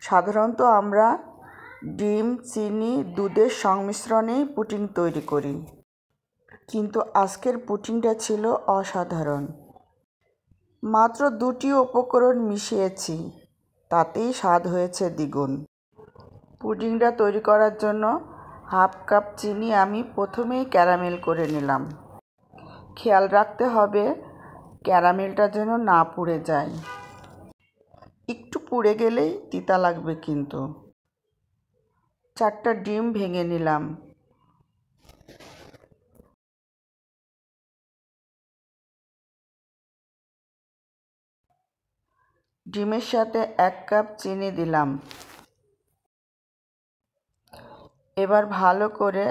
সাধারণত আমরা ডিম, চিনি, দুধের সংমিশ্রণেই পুডিং তৈরি করি, কিন্তু আজকের পুডিংটা ছিল অসাধারণ। মাত্র 2টি উপকরণ মিশিয়েছি, তাতেই স্বাদ হয়েছে দ্বিগুণ। পুডিংটা তৈরি করার জন্য 1/2 কাপ চিনি আমি প্রথমেই ক্যারামেল করে নিলাম। খেয়াল রাখতে হবে ক্যারামেলটা যেন না পুড়ে যায়, একটু পুড়ে গেলেই তিতা লাগবে কিন্তু। 4টা ডিম ভেঙে নিলাম। ডিমের সাথে 1 কাপ চিনি দিলাম। এবার ভালো করে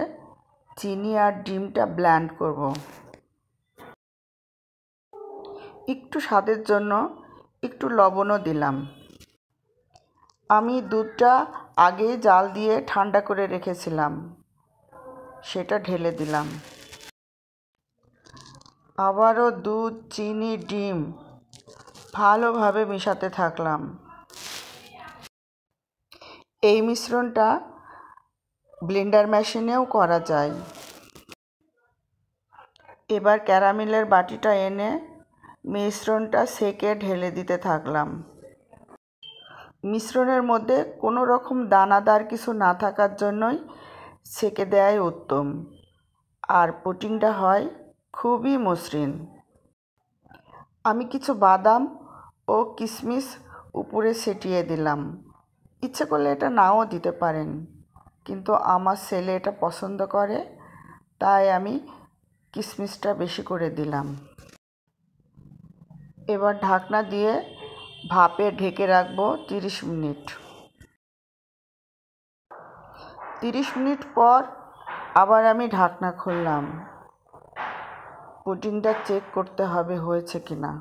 চিনি আর ডিমটা ব্লেন্ড করব। একটু স্বাদের জন্য একটু লবণও দিলাম। আমি দুধটা আগেই জাল দিয়ে ঠান্ডা করে রেখেছিলাম, সেটা ঢেলে দিলাম। আবারও দুধ, চিনি, ডিম ভালোভাবে মেশাতে থাকলাম। এই মিশ্রণটা ব্লেন্ডার মেশিনেও করা যায়। এবার ক্যারামেলের বাটিটা এনে মিশ্রণটা সেকে ঢেলে দিতে থাকলাম। মিশ্রণের মধ্যে কোনো রকম দানাদার কিছু না থাকার জন্যই সেকে দেওয়াই উত্তম, আর পুডিংটা হয় খুবই মসৃণ। আমি কিছু বাদাম ও কিশমিশ উপরে ছিটিয়ে দিলাম। ইচ্ছে করলে এটা নাও দিতে পারেন, কিন্তু আমার ছেলে এটা পছন্দ করে, তাই আমি কিশমিশটা বেশি করে দিলাম। এবার ঢাকনা দিয়ে ভাপে ঢেকে রাখবো 30 মিনিট। 30 মিনিট পর আবার আমি ঢাকনা খুললাম। পুডিংটা চেক করতে হবে হয়েছে কিনা।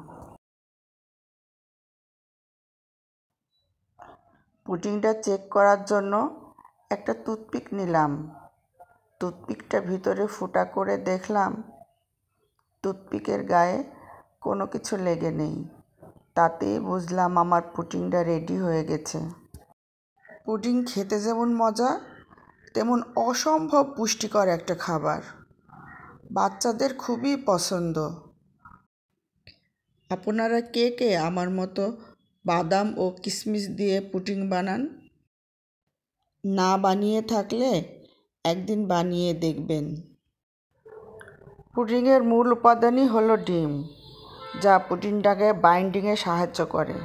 পুডিংটা চেক করার জন্য একটা টুথপিক নিলাম। টুথপিকটা ভিতরে ফুটা করে দেখলাম টুথপিকের গায়ে কোনো কিছু লেগে নেই। তাতেই বুঝলাম আমার পুডিংটা রেডি হয়ে গেছে। পুডিং খেতে যেমন মজা, তেমন অসম্ভব পুষ্টিকর একটা খাবার। বাচ্চাদের খুবই পছন্দ। আপনারা কে কে আমার মতো বাদাম ও কিশমিশ দিয়ে পুডিং বানান? না বানিয়ে থাকলে একদিন বানিয়ে দেখবেন। পুডিংয়ের মূল উপাদানই হলো ডিম, যা পুডিংটাকে বাইন্ডিংয়ে সাহায্য করে।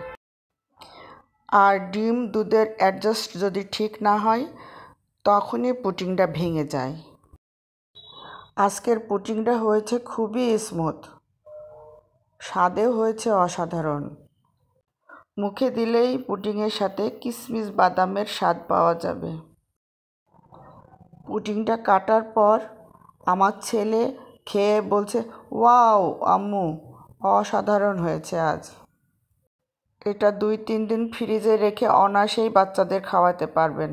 আর ডিম দুধের অ্যাডজাস্ট যদি ঠিক না হয়, তখনই পুডিংটা ভেঙে যায়। আজকের পুডিংটা হয়েছে খুবই স্মুথ, স্বাদেও হয়েছে অসাধারণ। মুখে দিলেই পুডিংয়ের সাথে কিশমিশ বাদামের স্বাদ পাওয়া যাবে। পুডিংটা কাটার পর আমার ছেলে খেয়ে বলছে, ওয়াও আম্মু, অসাধারণ হয়েছে আজ। এটা 2-3 দিন ফ্রিজে রেখে অনায়াসেই বাচ্চাদের খাওয়াতে পারবেন।